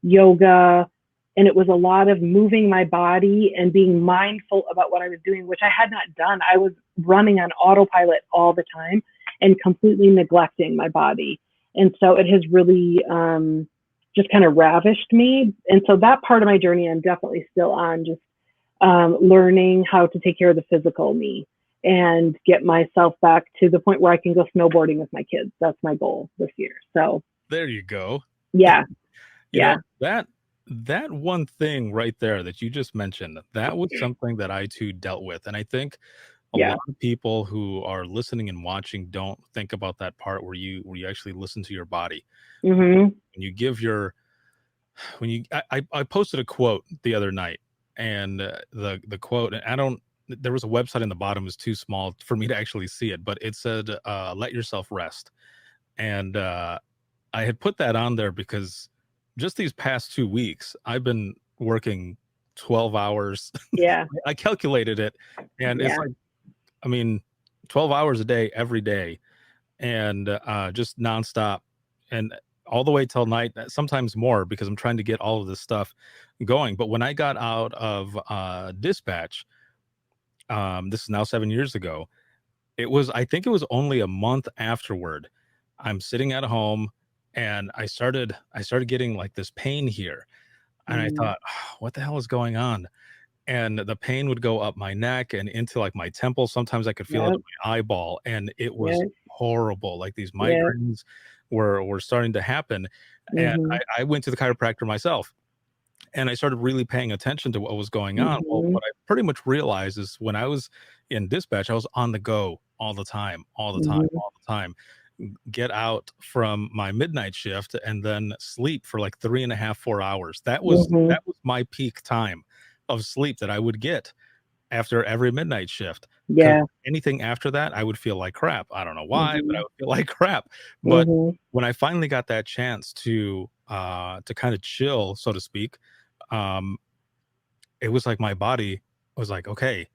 yoga, and it was a lot of moving my body and being mindful about what I was doing, which I had not done. I was running on autopilot all the time and completely neglecting my body. And so it has really just kind of ravished me. And so that part of my journey, I'm definitely still on, just learning how to take care of the physical me and get myself back to the point where I can go snowboarding with my kids. That's my goal this year. So there you go. Yeah. You know, that one thing right there that you just mentioned, that was something that I too dealt with. And I think a lot of people who are listening and watching don't think about that part where you actually listen to your body. When you give your, I posted a quote the other night, and the quote, and there was a website in the bottom, was too small for me to actually see it, but it said, let yourself rest. And I had put that on there because just these past 2 weeks, I've been working 12 hours. Yeah. I calculated it, and it's like, I mean, 12 hours a day, every day, and just nonstop, and all the way till night, sometimes more, because I'm trying to get all of this stuff going. But when I got out of dispatch, this is now 7 years ago, I think it was only a month afterward, I'm sitting at home and I started getting like this pain here. And I thought, oh, what the hell is going on? And the pain would go up my neck and into like my temple. Sometimes I could feel it in my eyeball, and it was horrible. Like these migraines were starting to happen. And I went to the chiropractor myself, and I started really paying attention to what was going on. Well, what I pretty much realized is when I was in dispatch, I was on the go all the time, all the time. Get out from my midnight shift and then sleep for like 3.5, 4 hours. That was my peak time of sleep that I would get after every midnight shift. Yeah. Anything after that, I would feel like crap. I don't know why, but I would feel like crap. But when I finally got that chance to kind of chill, so to speak, it was like my body was like, okay,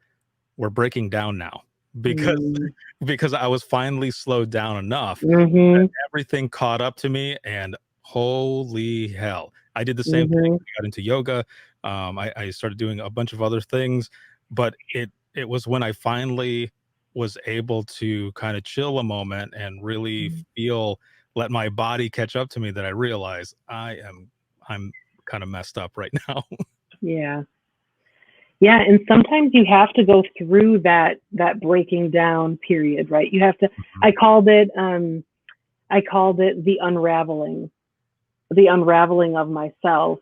we're breaking down now, because I was finally slowed down enough that everything caught up to me, and holy hell, I did the same thing. I got into yoga. I started doing a bunch of other things, but it was when I finally was able to kind of chill a moment and really let my body catch up to me, that I realized I'm kind of messed up right now. Yeah, and sometimes you have to go through that breaking down period, right? You have to. I called it the unraveling. The unraveling of myself,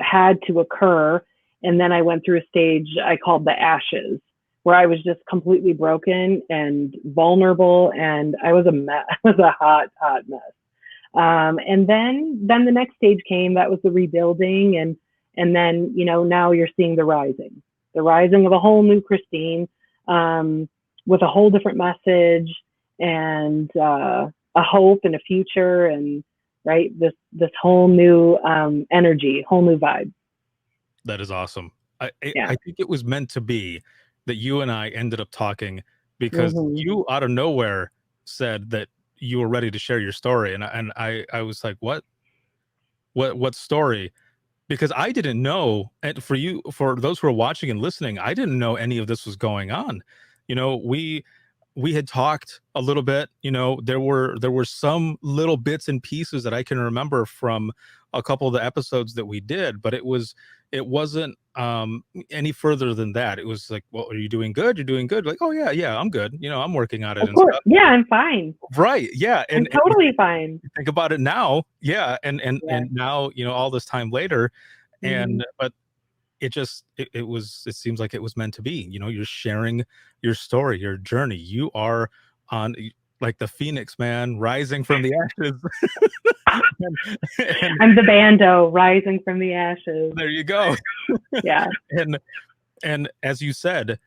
had to occur, and then I went through a stage I called the ashes, where I was just completely broken and vulnerable, and I was a mess. I was a hot mess. And then the next stage came. That was the rebuilding, and then, now you're seeing the rising of a whole new Christine, with a whole different message and a hope and a future, and right, this whole new energy, whole new vibe. That is awesome. I think it was meant to be that you and I ended up talking, because you out of nowhere said that you were ready to share your story, and I was like, what story? because I didn't know, and for those who are watching and listening, I didn't know any of this was going on. We had talked a little bit. There were some little bits and pieces that I can remember from a couple of the episodes that we did, but it wasn't any further than that. It was like, well, are you doing good? You're doing good. Like, oh yeah, I'm good. I'm working on it Of and course. stuff. Yeah, I'm fine. Right. Yeah. I'm totally fine. Think about it now. Yeah. Yeah. And now, all this time later, Mhm. but it seems like it was meant to be. You're sharing your story, your journey. You are on, like, the phoenix, man, rising from the ashes. and I'm the bando rising from the ashes. there you go. Yeah. And as you said,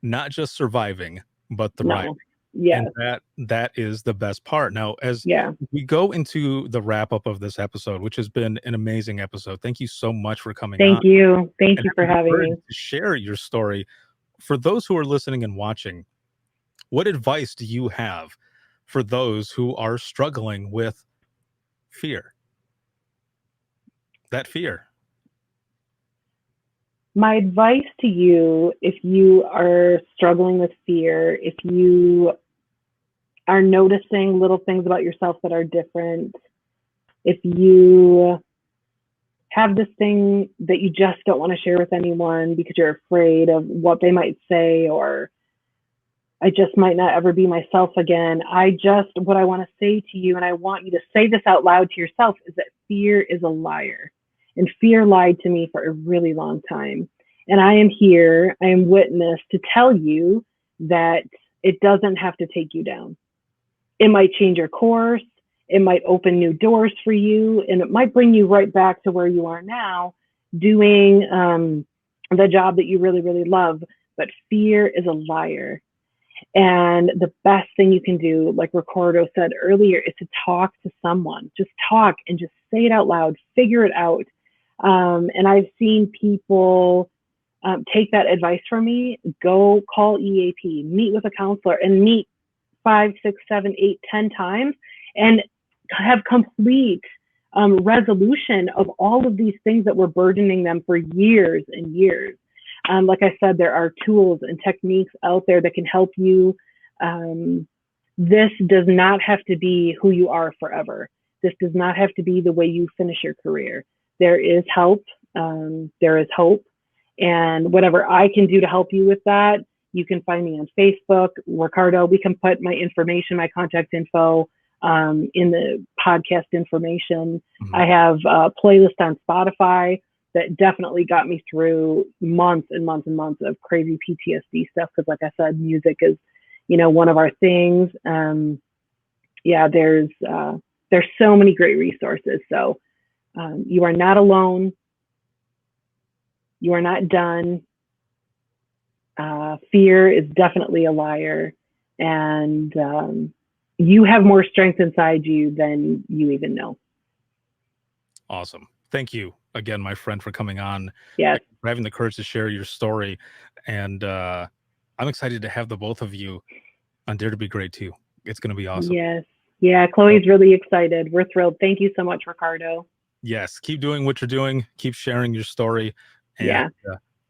not just surviving, but thriving. No. Yes. And that is the best part. Now, as Yeah. we go into the wrap up of this episode, which has been an amazing episode, thank you so much for coming on Thank you. Thank and you for having me. to share your story. For those who are listening and watching, what advice do you have for those who are struggling with fear? That fear. My advice to you, if you are struggling with fear, if you are noticing little things about yourself that are different, if you have this thing that you just don't want to share with anyone because you're afraid of what they might say, or I just might not ever be myself again. What I want to say to you, and I want you to say this out loud to yourself, is that fear is a liar. And fear lied to me for a really long time. And I am witness to tell you that it doesn't have to take you down. It might change your course. It might open new doors for you, and it might bring you right back to where you are now, doing the job that you really, really love. But fear is a liar. And the best thing you can do, like Ricardo said earlier, is to talk to someone. Just talk and just say it out loud, figure it out. And I've seen people take that advice from me, go call EAP, meet with a counselor, and meet 5, 6, 7, 8, 10 times, and have complete resolution of all of these things that were burdening them for years and years. Like I said, there are tools and techniques out there that can help you. This does not have to be who you are forever. This does not have to be the way you finish your career. There is help. There is hope. And whatever I can do to help you with that, you can find me on Facebook, Ricardo. We can put my information, my contact info in the podcast information. Mhm. I have a playlist on Spotify that definitely got me through months and months and months of crazy PTSD stuff. Because like I said, music is, one of our things. There's so many great resources. So you are not alone. You are not done. Fear is definitely a liar. And you have more strength inside you than you even know. Awesome. Thank you again, my friend, for coming on. Yes. For having the courage to share your story. And I'm excited to have the both of you on Dare to Be Great too. It's going to be awesome. Yes. Yeah, Chloe's really excited. We're thrilled. Thank you so much, Ricardo. Yes. Keep doing what you're doing. Keep sharing your story. And Yeah.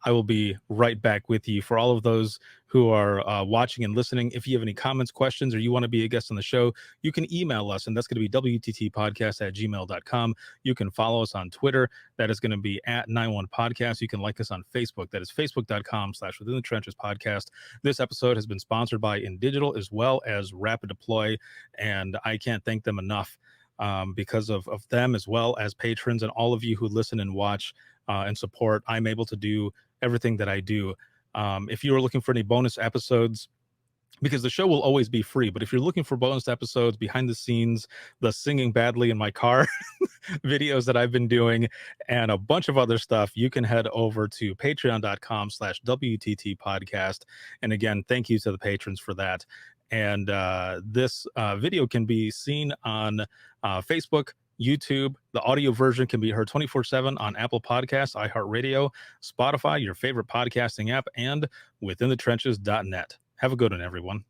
I will be right back with you. For all of those who are watching and listening, if you have any comments, questions, or you want to be a guest on the show, you can email us, and that's going to be wttpodcast@gmail.com. You can follow us on Twitter. That is going to be @91podcast. You can like us on Facebook. That is facebook.com/Within the Trenches podcast. This episode has been sponsored by InDigital as well as Rapid Deploy, and I can't thank them enough. Because of them, as well as patrons and all of you who listen and watch and support, I'm able to do everything that I do. If you are looking for any bonus episodes, because the show will always be free, but if you're looking for bonus episodes, behind the scenes, the singing badly in my car videos that I've been doing, and a bunch of other stuff, you can head over to patreon.com/WTT podcast. And again, thank you to the patrons for that. And this video can be seen on Facebook, YouTube. The audio version can be heard 24/7 on Apple Podcasts, iHeartRadio, Spotify, your favorite podcasting app, and withinthetrenches.net. Have a good one, everyone.